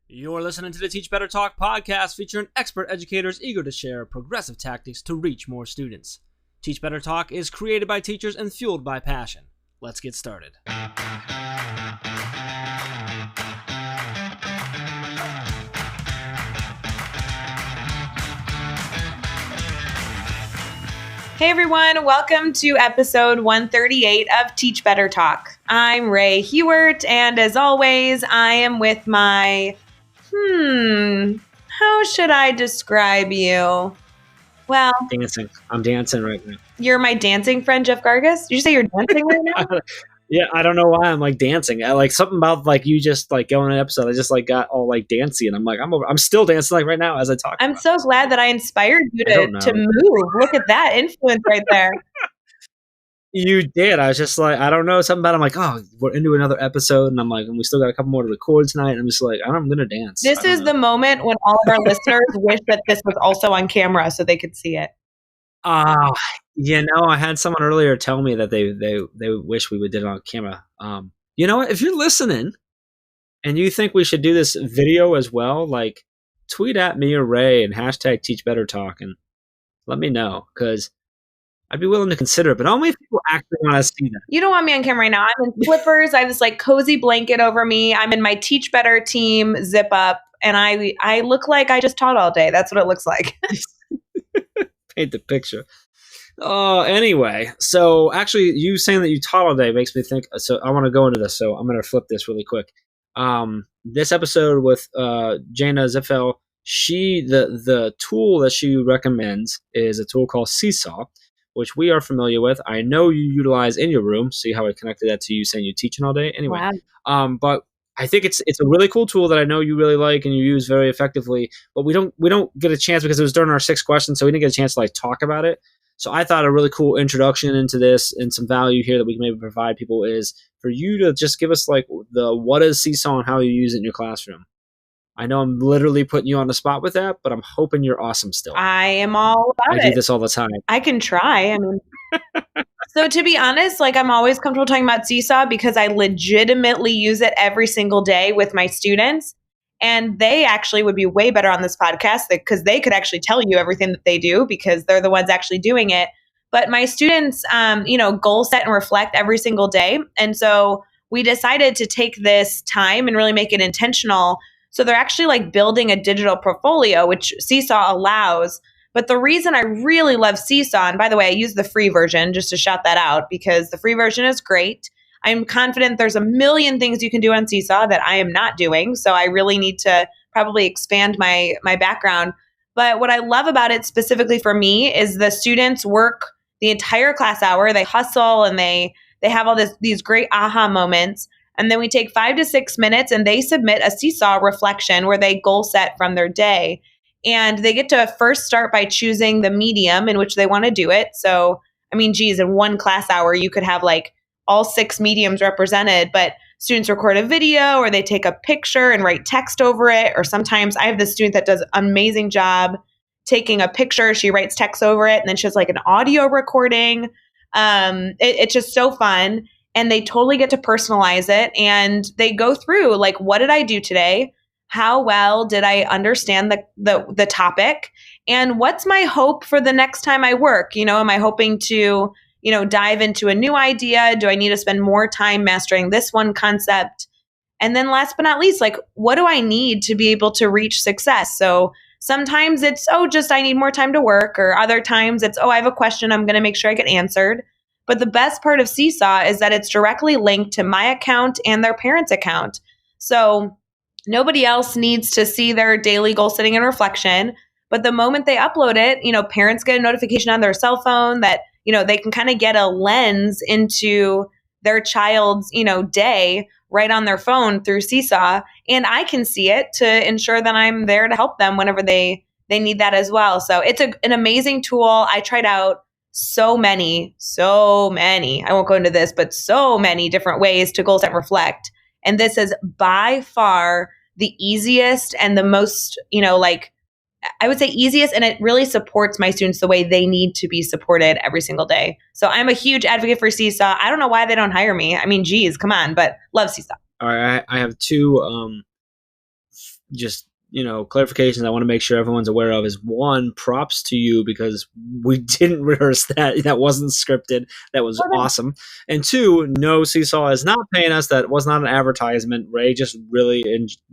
You're listening to the Teach Better Talk podcast featuring expert educators eager to share progressive tactics to reach more students. Teach Better Talk is created by teachers and fueled by passion. Let's get started. Hey everyone, welcome to episode 138 of Teach Better Talk. I'm Ray Hewart, and as always, I am with my, how should I describe you? Well, Dancing. I'm dancing right now. You're my dancing friend, Jeff Gargas? Did you say you're dancing right now? Yeah, I don't know why I'm like dancing. I like something about like you just like going an episode. I just like got all like dancey, and I'm like I'm still dancing like right now as I talk. I'm so glad that I inspired you to move. Look at that influence right there. You did. I was just like, I don't know, something about it. I'm like, oh, we're into another episode, and I'm like, and we still got a couple more to record tonight. And I'm just like, I'm gonna dance. This is the moment when all of our listeners wish that this was also on camera so they could see it. I had someone earlier tell me that they wish we would did it on camera. You know what? If you're listening and you think we should do this video as well, like tweet at me or Ray and hashtag Teach Better Talk and let me know, because I'd be willing to consider it, but only if people actually want to see that. You don't want me on camera right now. I'm in slippers. I have this like cozy blanket over me. I'm in my Teach Better team zip up, and I look like I just taught all day. That's what it looks like. Paint the picture. Anyway, so actually you saying that you taught all day makes me think, so I want to go into this, so I'm going to flip this really quick. This episode with Jana Zipfel, the tool that she recommends is a tool called Seesaw, which we are familiar with. I know you utilize in your room. See how I connected that to you saying you're teaching all day? Anyway, wow. But I think it's a really cool tool that I know you really like and you use very effectively, but we don't get a chance because it was during our 6 questions, so we didn't get a chance to like talk about it. So I thought a really cool introduction into this and some value here that we can maybe provide people is for you to just give us like what is Seesaw and how you use it in your classroom. I know I'm literally putting you on the spot with that, but I'm hoping you're awesome still. I am all about it. I do this all the time. I can try. I mean, so to be honest, like I'm always comfortable talking about Seesaw because I legitimately use it every single day with my students. And they actually would be way better on this podcast because they could actually tell you everything that they do because they're the ones actually doing it. But my students, goal set and reflect every single day. And so we decided to take this time and really make it intentional. So they're actually like building a digital portfolio, which Seesaw allows. But the reason I really love Seesaw, and by the way, I use the free version just to shout that out because the free version is great. I'm confident there's a million things you can do on Seesaw that I am not doing. So I really need to probably expand my background. But what I love about it specifically for me is the students work the entire class hour. They hustle and they have all these great aha moments. And then we take 5 to 6 minutes and they submit a Seesaw reflection where they goal set from their day. And they get to first start by choosing the medium in which they want to do it. So, I mean, geez, in one class hour, you could have like all 6 mediums represented, but students record a video or they take a picture and write text over it. Or sometimes I have this student that does an amazing job taking a picture. She writes text over it and then she has like an audio recording. It's just so fun. And they totally get to personalize it. And they go through like, what did I do today? How well did I understand the topic? And what's my hope for the next time I work? Am I hoping to dive into a new idea? Do I need to spend more time mastering this one concept? And then last but not least, like, what do I need to be able to reach success? So sometimes it's, just I need more time to work. Or other times it's, I have a question I'm going to make sure I get answered. But the best part of Seesaw is that it's directly linked to my account and their parents' account. So nobody else needs to see their daily goal setting and reflection. But the moment they upload it, parents get a notification on their cell phone that they can kind of get a lens into their child's, day right on their phone through Seesaw. And I can see it to ensure that I'm there to help them whenever they need that as well. So it's an amazing tool. I tried out so many, I won't go into this, but so many different ways to goal set and reflect. And this is by far the easiest and the most, I would say easiest, and it really supports my students the way they need to be supported every single day. So I'm a huge advocate for Seesaw. I don't know why they don't hire me. I mean, geez, come on, but love Seesaw. All right, I have two just clarifications I want to make sure everyone's aware of is, one, props to you because we didn't rehearse that. That wasn't scripted. That was awesome. And two, no, Seesaw is not paying us. That was not an advertisement. Ray just really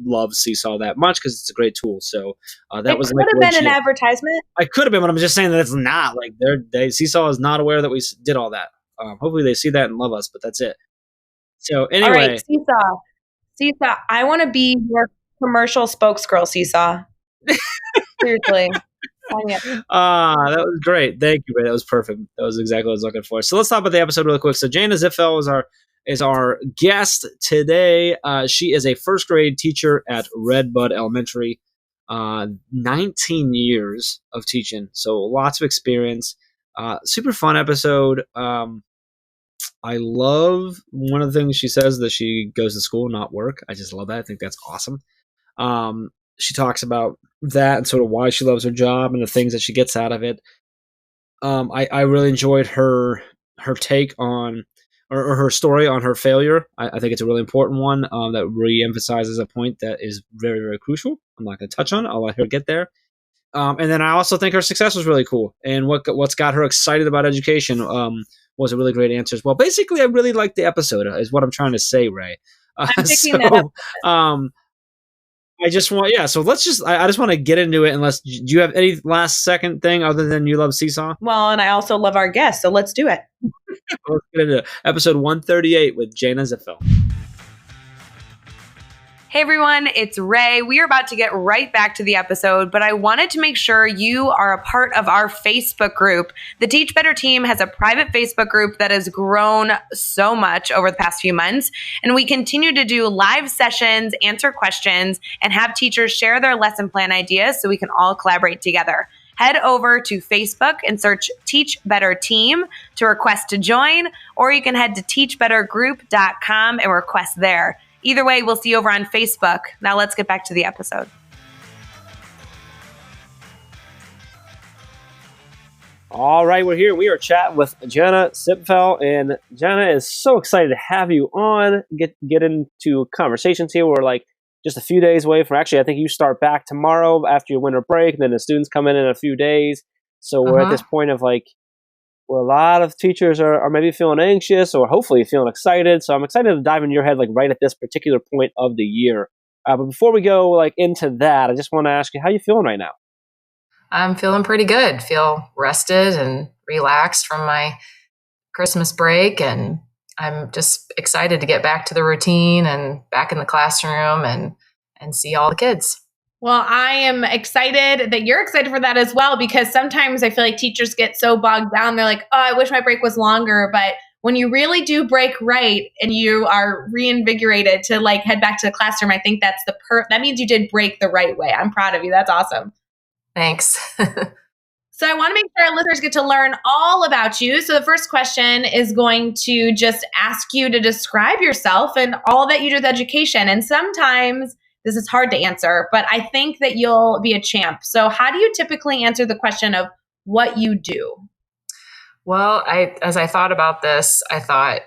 loves Seesaw that much because it's a great tool. So that was could have been an advertisement. I could have been, but I'm just saying that it's not. Like Seesaw is not aware that we did all that. Hopefully they see that and love us, but that's it. So anyway, all right, Seesaw, I want to be your commercial spokesgirl, Seesaw. Seriously. That was great. Thank you, Ray. That was perfect. That was exactly what I was looking for. So let's talk about the episode really quick. So Jana Zipfel is our guest today. She is a first grade teacher at Redbud Elementary. 19 years of teaching, so lots of experience. Super fun episode. I love one of the things she says, that she goes to school, not work. I just love that. I think that's awesome. She talks about that and sort of why she loves her job and the things that she gets out of it. I really enjoyed her take on, or her story on her failure. I think it's a really important one that re-emphasizes a point that is very, very crucial. I'm not going to touch on it. I'll let her get there. And then I also think her success was really cool. And what's got her excited about education was a really great answer as well. Basically, I really liked the episode, is what I'm trying to say, Ray. I'm picking that up. I just want, so let's just, I just want to get into it. Unless, do you have any last second thing other than you love Seesaw? Well, and I also love our guest, so let's do it. Let's get into episode 138 with Jana Zipfel. Hey everyone, it's Ray. We are about to get right back to the episode, but I wanted to make sure you are a part of our Facebook group. The Teach Better team has a private Facebook group that has grown so much over the past few months, and we continue to do live sessions, answer questions, and have teachers share their lesson plan ideas so we can all collaborate together. Head over to Facebook and search Teach Better Team to request to join, or you can head to teachbettergroup.com and request there. Either way, we'll see you over on Facebook. Now let's get back to the episode. All right, we're here. We are chatting with Jana Zipfel, and Jana is so excited to have you on. Get into conversations here. We're like just a few days away from, actually, I think you start back tomorrow after your winter break, and then the students come in a few days. So we're at this point of like, where a lot of teachers are maybe feeling anxious or hopefully feeling excited. So I'm excited to dive in your head like right at this particular point of the year. But before we go like into that, I just want to ask you, how you feeling right now? I'm feeling pretty good. Feel rested and relaxed from my Christmas break. And I'm just excited to get back to the routine and back in the classroom and see all the kids. Well, I am excited that you're excited for that as well, because sometimes I feel like teachers get so bogged down. They're like, oh, I wish my break was longer. But when you really do break right and you are reinvigorated to like head back to the classroom, I think that's that means you did break the right way. I'm proud of you. That's awesome. Thanks. So I want to make sure our listeners get to learn all about you. So the first question is going to just ask you to describe yourself and all that you do with education. And sometimes this is hard to answer, but I think that you'll be a champ. So how do you typically answer the question of what you do? Well, as I thought about this, I thought,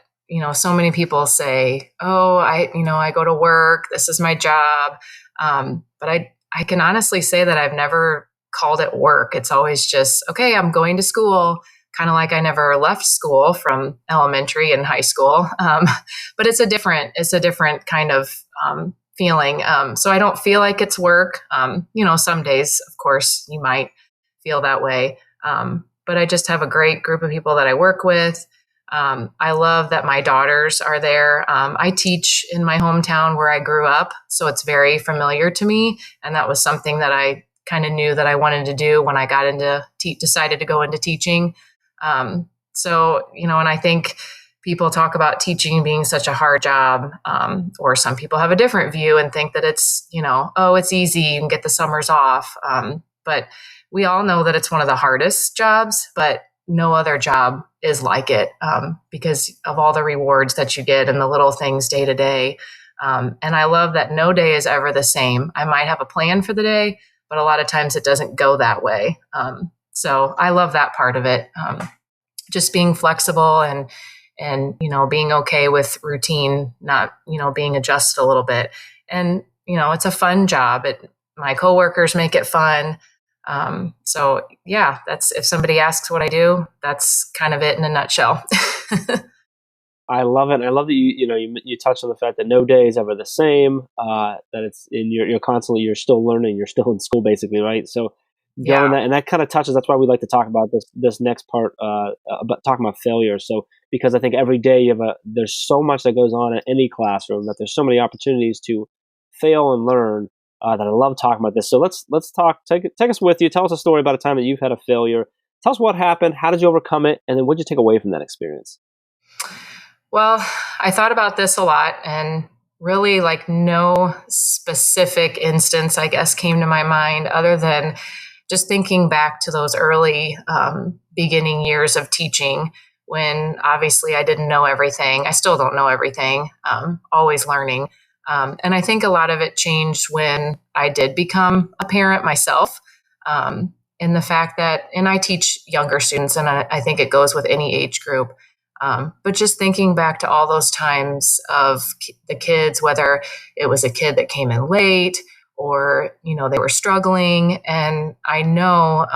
so many people say, oh, I go to work, this is my job. But I can honestly say that I've never called it work. It's always just, okay, I'm going to school, kind of like I never left school from elementary and high school. But it's a different kind of feeling. So I don't feel like it's work. Some days, of course, you might feel that way. But I just have a great group of people that I work with. I love that my daughters are there. I teach in my hometown where I grew up, so it's very familiar to me. And that was something that I kind of knew that I wanted to do when I got decided to go into teaching. And I think people talk about teaching being such a hard job, or some people have a different view and think that it's, it's easy, you can get the summers off. But we all know that it's one of the hardest jobs, but no other job is like it, because of all the rewards that you get and the little things day to day. And I love that no day is ever the same. I might have a plan for the day, but a lot of times it doesn't go that way. So I love that part of it. Just being flexible and being okay with routine, not, being adjusted a little bit. And it's a fun job. My coworkers make it fun. So yeah, that's, if somebody asks what I do, that's kind of it in a nutshell. I love it. I love that you touched on the fact that no day is ever the same. That it's you're constantly, you're still learning, you're still in school basically, right? So going Yeah. that, and that kind of touches. That's why we like to talk about this next part, about talking about failure. So because I think every day there's so much that goes on in any classroom, that there's so many opportunities to fail and learn. That I love talking about this. So let's talk. Take us with you. Tell us a story about a time that you've had a failure. Tell us what happened. How did you overcome it? And then what did you take away from that experience? Well, I thought about this a lot, and really like no specific instance, I guess, came to my mind other than just thinking back to those early beginning years of teaching, when obviously I didn't know everything. I still don't know everything, always learning. And I think a lot of it changed when I did become a parent myself. In the fact that, and I teach younger students, and I think it goes with any age group. But just thinking back to all those times of the kids, whether it was a kid that came in late or, they were struggling. And I know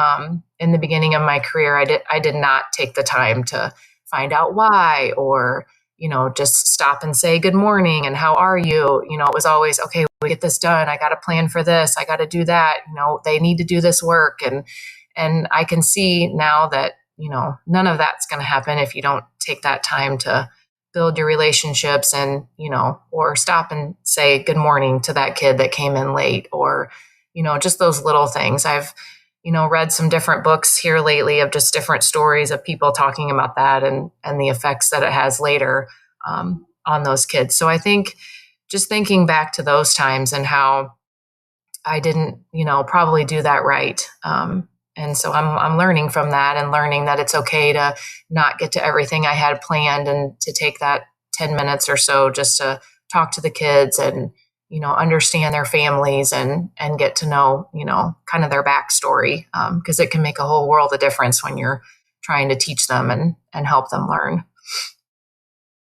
in the beginning of my career, I did not take the time to find out why, or, just stop and say good morning and how are you? It was always, okay, we get this done. I got a plan for this. I got to do that. They need to do this work. And I can see now that, none of that's going to happen if you don't take that time to build your relationships and, or stop and say good morning to that kid that came in late, or, just those little things. I've, read some different books here lately of just different stories of people talking about that and the effects that it has later on those kids. So I think just thinking back to those times and how I didn't, probably do that right. And so I'm learning from that, and learning that it's okay to not get to everything I had planned, and to take that 10 minutes or so just to talk to the kids and, understand their families and get to know, kind of their backstory. Because it can make a whole world of difference when you're trying to teach them and help them learn.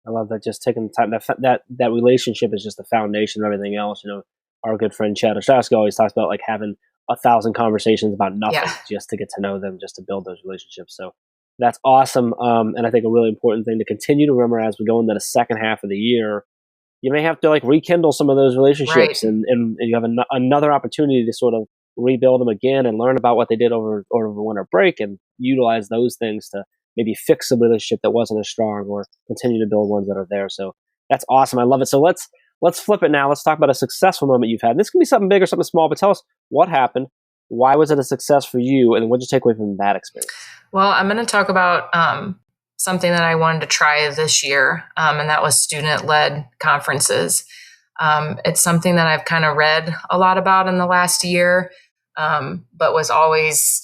I love that. Just taking the time, that relationship is just the foundation of everything else. Our good friend Chad Ostrowski always talks about like having 1,000 conversations about nothing, just to get to know them, just to build those relationships. So that's awesome. And I think a really important thing to continue to remember as we go into the second half of the year, you may have to like rekindle some of those relationships, Right. and you have another opportunity to sort of rebuild them again and learn about what they did over winter break, and utilize those things to maybe fix a relationship that wasn't as strong, or continue to build ones that are there. So that's awesome. I love it. So let's flip it now. Let's talk about a successful moment you've had. And this can be something big or something small, but tell us what happened. Why was it a success for you? And what did you take away from that experience? Well, I'm going to talk about something that I wanted to try this year, and that was student-led conferences. It's something that I've kind of read a lot about in the last year, but was always,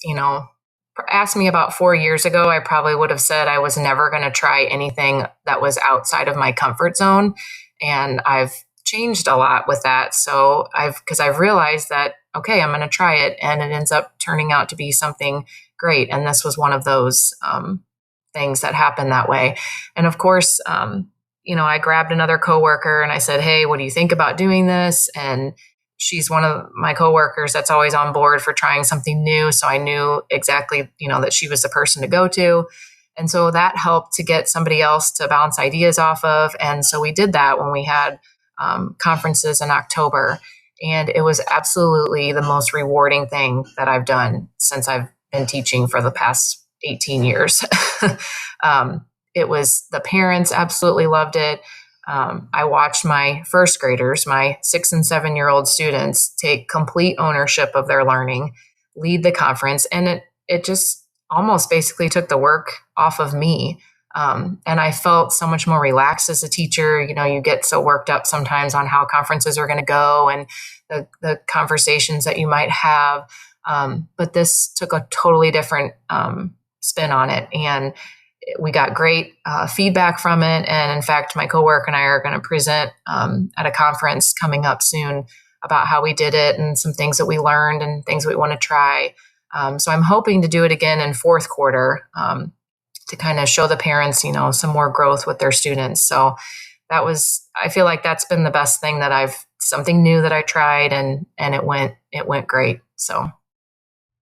asked me about 4 years ago, I probably would have said I was never going to try anything that was outside of my comfort zone. And I've changed a lot with that. So because I've realized that, okay, I'm going to try it, and it ends up turning out to be something great. And this was one of those things that happened that way. And of course, I grabbed another coworker and I said, hey, what do you think about doing this? And she's one of my coworkers that's always on board for trying something new. So I knew exactly, that she was the person to go to. And so that helped to get somebody else to bounce ideas off of. And so we did that when we had conferences in October. And it was absolutely the most rewarding thing that I've done since I've been teaching for the past 18 years. It was, the parents absolutely loved it. I watched my first graders, my 6 and 7-year-old students, take complete ownership of their learning, lead the conference. And it just almost basically took the work off of me. And I felt so much more relaxed as a teacher. You get so worked up sometimes on how conferences are going to go and the conversations that you might have. But this took a totally different spin on it. And we got great feedback from it. And in fact, my coworker and I are going to present at a conference coming up soon about how we did it and some things that we learned and things we want to try. So I'm hoping to do it again in fourth quarter to kind of show the parents, some more growth with their students. So I feel like that's been the best thing that I've something new that I tried, and it went great. So.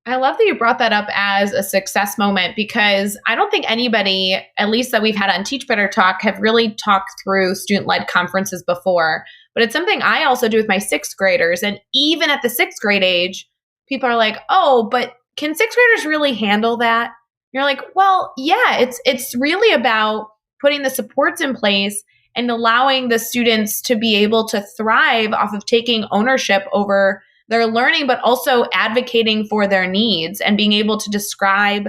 I love that you brought that up as a success moment, because I don't think anybody, at least that we've had on Teach Better Talk, have really talked through student-led conferences before. But it's something I also do with my sixth graders. And even at the sixth grade age, people are like, oh, but can sixth graders really handle that? You're like, well, yeah, it's really about putting the supports in place and allowing the students to be able to thrive off of taking ownership over their learning, but also advocating for their needs and being able to describe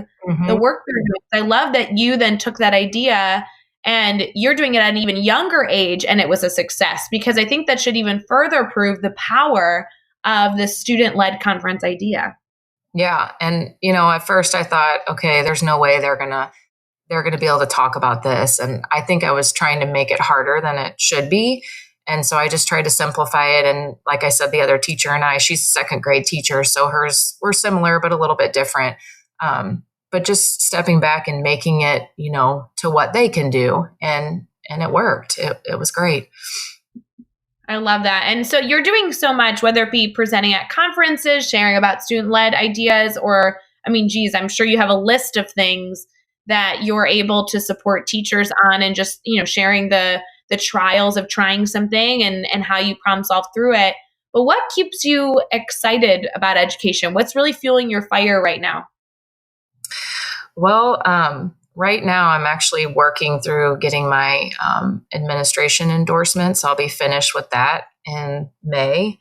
the work they're doing. I love that you then took that idea and you're doing it at an even younger age, and it was a success, because I think that should even further prove the power of the student-led conference idea. Yeah. And, at first I thought, okay, there's no way they're going to be able to talk about this. And I think I was trying to make it harder than it should be. And so I just tried to simplify it. And like I said, the other teacher and I, she's a second grade teacher, so hers were similar, but a little bit different. But just stepping back and making it, to what they can do. And it worked. It was great. I love that. And so you're doing so much, whether it be presenting at conferences, sharing about student-led ideas, or, I'm sure you have a list of things that you're able to support teachers on, and just, sharing the trials of trying something and how you problem solve through it. But what keeps you excited about education? What's really fueling your fire right now? Well, right now I'm actually working through getting my administration endorsement. So I'll be finished with that in May.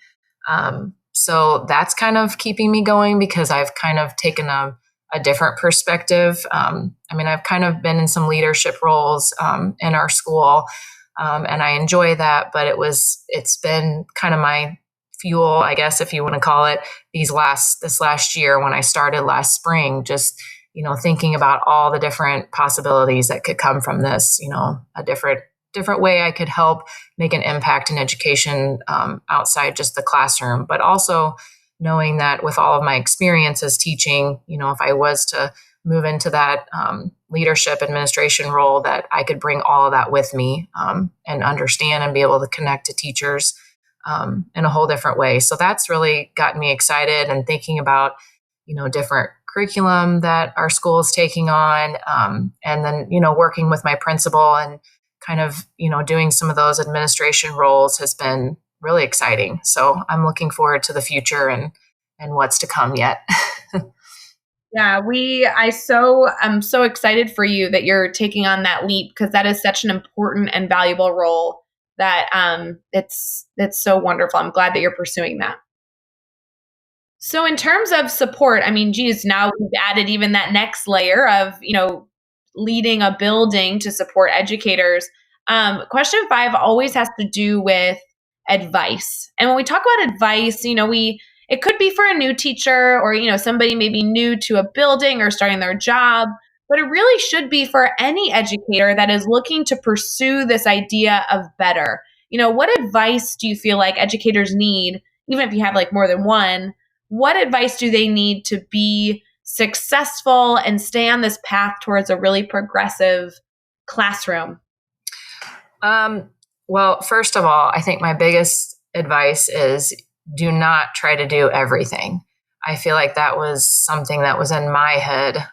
So that's kind of keeping me going, because I've kind of taken a different perspective. I've kind of been in some leadership roles in our school. And I enjoy that, but it's been kind of my fuel, I guess, if you want to call it, this last year when I started last spring, just, thinking about all the different possibilities that could come from this, a different way I could help make an impact in education outside just the classroom, but also knowing that with all of my experiences teaching, if I was to move into that leadership administration role, that I could bring all of that with me and understand and be able to connect to teachers in a whole different way. So that's really gotten me excited, and thinking about, different curriculum that our school is taking on. And then, working with my principal and kind of, doing some of those administration roles has been really exciting. So I'm looking forward to the future and what's to come yet. Yeah, I'm so excited for you that you're taking on that leap, because that is such an important and valuable role that it's so wonderful. I'm glad that you're pursuing that. So in terms of support, now we've added even that next layer of, leading a building to support educators. Question 5 always has to do with advice. And when we talk about advice, it could be for a new teacher, or, somebody maybe new to a building or starting their job, but it really should be for any educator that is looking to pursue this idea of better. What advice do you feel like educators need, even if you have like more than one? What advice do they need to be successful and stay on this path towards a really progressive classroom? Well, first of all, I think my biggest advice is do not try to do everything. I feel like that was something that was in my head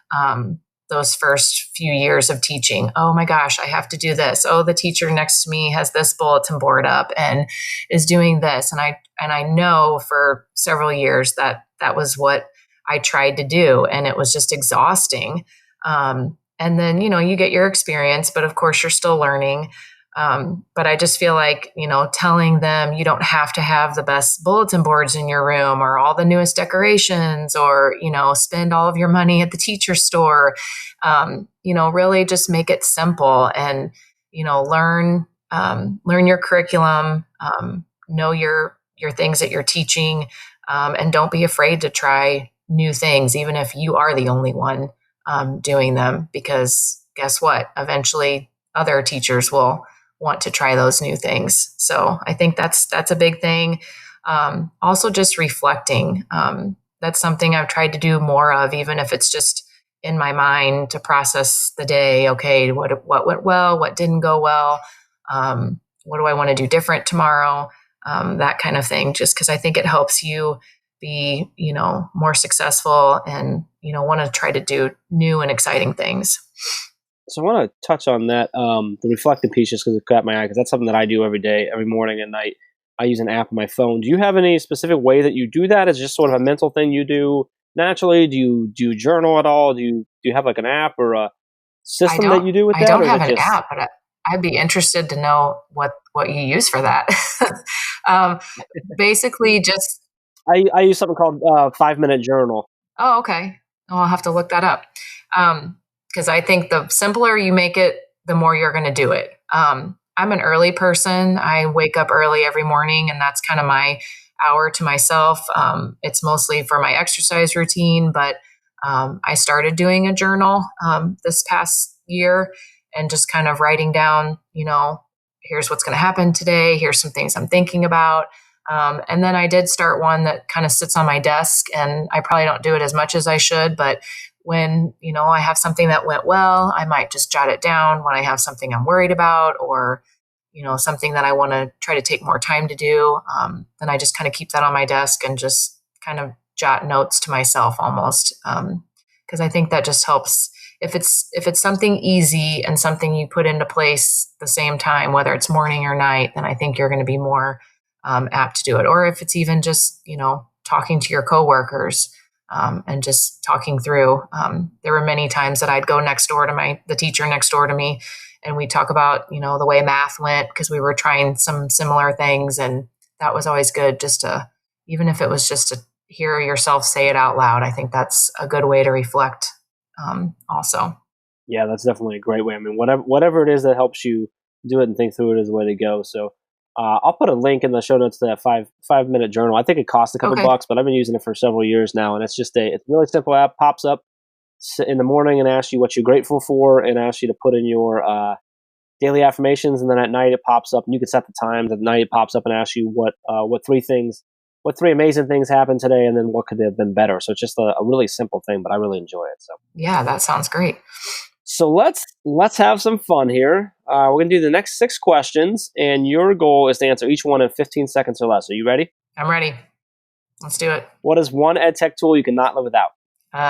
those first few years of teaching. Oh my gosh, I have to do this. Oh, the teacher next to me has this bulletin board up and is doing this. And I know for several years that was what I tried to do, and it was just exhausting. And then, you get your experience, but of course you're still learning. But I just feel like, telling them you don't have to have the best bulletin boards in your room or all the newest decorations, or, spend all of your money at the teacher store. Really just make it simple and, learn your curriculum, know your things that you're teaching, and don't be afraid to try new things, even if you are the only one doing them, because guess what? Eventually other teachers will want to try those new things. So I think that's a big thing. Also just reflecting. That's something I've tried to do more of, even if it's just in my mind, to process the day. Okay, what went well, what didn't go well? What do I want to do different tomorrow? that kind of thing, just because I think it helps you be, more successful and, want to try to do new and exciting things. So I want to touch on that, the reflective piece, just because it caught my eye, because that's something that I do every day, every morning and night. I use an app on my phone. Do you have any specific way that you do that? Is it just sort of a mental thing you do naturally? Do you journal at all? Do you have like an app or a system that you do with that? I don't have an app, but I'd be interested to know what you use for that. Basically, just I use something called 5-minute journal. Oh, okay. Well, I'll have to look that up. Because I think the simpler you make it, the more you're going to do it. I'm an early person. I wake up early every morning, and that's kind of my hour to myself. It's mostly for my exercise routine, but I started doing a journal this past year and just kind of writing down, here's what's going to happen today. Here's some things I'm thinking about. And then I did start one that kind of sits on my desk, and I probably don't do it as much as I should, but when, I have something that went well, I might just jot it down. When I have something I'm worried about, or, something that I want to try to take more time to do, then I just kind of keep that on my desk and just kind of jot notes to myself almost. Because I think that just helps. If it's something easy and something you put into place the same time, whether it's morning or night, then I think you're going to be more apt to do it. Or if it's even just, talking to your coworkers and just talking through. There were many times that I'd go next door to the teacher next door to me, and we'd talk about, the way math went, because we were trying some similar things. And that was always good, just to, even if it was just to hear yourself say it out loud. I think that's a good way to reflect also. Yeah, that's definitely a great way. I mean, whatever it is that helps you do it and think through it is the way to go. So I'll put a link in the show notes to that 5-minute journal. I think it costs a couple bucks, but I've been using it for several years now, and it's a really simple app. Pops up in the morning and asks you what you're grateful for, and asks you to put in your daily affirmations, and then at night it pops up, and you can set the times. At night it pops up and asks you what three amazing things happened today, and then what could have been better. So it's just a really simple thing, but I really enjoy it. So yeah, that sounds great. So let's have some fun here. We're going to do the next 6 questions, and your goal is to answer each one in 15 seconds or less. Are you ready? I'm ready. Let's do it. What is one ed tech tool you cannot live without?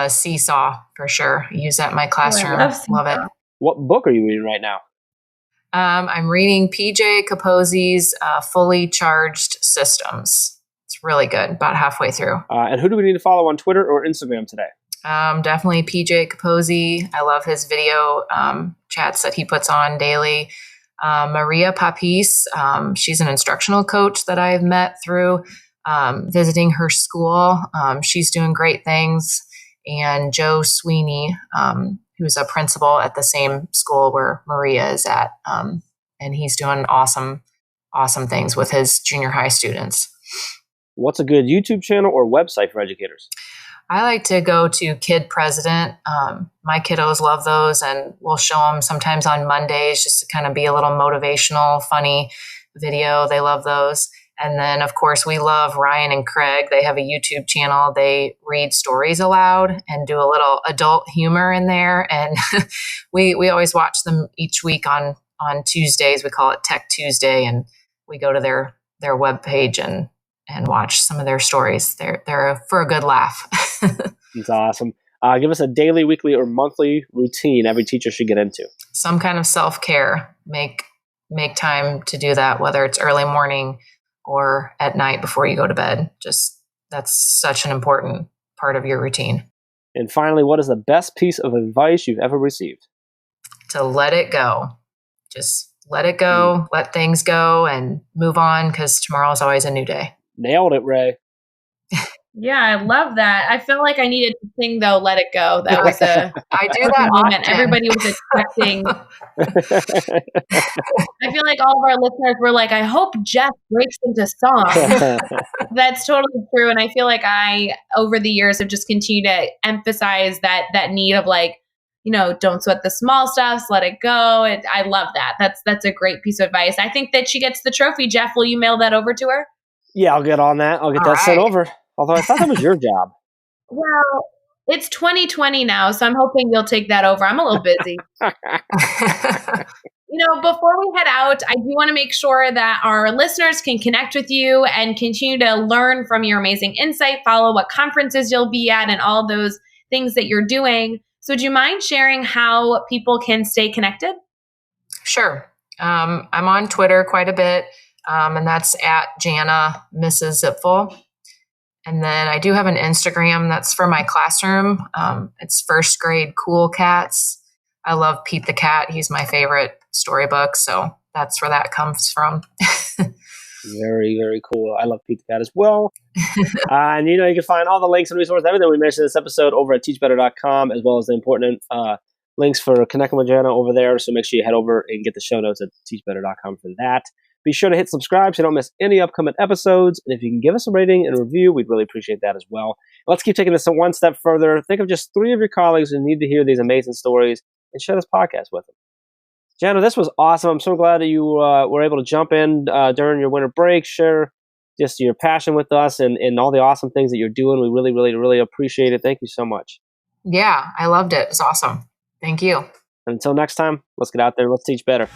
Seesaw, for sure. I use that in my classroom. Love it. What book are you reading right now? I'm reading PJ Capozzi's Fully Charged Systems. It's really good. About halfway through. And who do we need to follow on Twitter or Instagram today? Definitely PJ Capozzi. I love his video chats that he puts on daily. Maria Papis, she's an instructional coach that I've met through visiting her school. She's doing great things. And Joe Sweeney, who's a principal at the same school where Maria is at. And he's doing awesome things with his junior high students. What's a good YouTube channel or website for educators? I like to go to Kid President. My kiddos love those, and we'll show them sometimes on Mondays just to kind of be a little motivational, funny video. They love those. And then, of course, we love Ryan and Craig. They have a YouTube channel. They read stories aloud and do a little adult humor in there. And we always watch them each week on Tuesdays. We call it Tech Tuesday, and we go to their webpage and watch some of their stories. They're for a good laugh. That's awesome. Give us a daily, weekly, or monthly routine every teacher should get into. Some kind of self-care. Make time to do that, whether it's early morning or at night before you go to bed. Just that's such an important part of your routine. And finally, what is the best piece of advice you've ever received? To let it go. Just let it go, let things go, and move on, because tomorrow is always a new day. Nailed it, Ray. Yeah, I love that. I feel like I needed to sing, though, Let It Go. That was I do that moment. often. Everybody was expecting. I feel like all of our listeners were like, I hope Jeff breaks into song. That's totally true. And I feel like I, over the years, have just continued to emphasize that need of like, don't sweat the small stuff, let it go. I love that. That's a great piece of advice. I think that she gets the trophy. Jeff, will you mail that over to her? Yeah, I'll get on that. I'll get that sent over. Although I thought that was your job. Well, it's 2020 now, so I'm hoping you'll take that over. I'm a little busy. Before we head out, I do want to make sure that our listeners can connect with you and continue to learn from your amazing insight, follow what conferences you'll be at, and all those things that you're doing. So do you mind sharing how people can stay connected? Sure. I'm on Twitter quite a bit, and that's at Jana Zipfel. And then I do have an Instagram that's for my classroom. It's first grade cool cats. I love Pete the Cat. He's my favorite storybook. So that's where that comes from. Very, very cool. I love Pete the Cat as well. And you can find all the links and resources, everything we mentioned in this episode over at teachbetter.com, as well as the important links for connecting with Jana over there. So make sure you head over and get the show notes at teachbetter.com for that. Be sure to hit subscribe so you don't miss any upcoming episodes. And if you can give us a rating and a review, we'd really appreciate that as well. Let's keep taking this one step further. Think of just 3 of your colleagues who need to hear these amazing stories and share this podcast with them. Jana, this was awesome. I'm so glad that you were able to jump in during your winter break, share just your passion with us and all the awesome things that you're doing. We really, really, really appreciate it. Thank you so much. Yeah, I loved it. It's awesome. Thank you. And until next time, let's get out there. Let's teach better.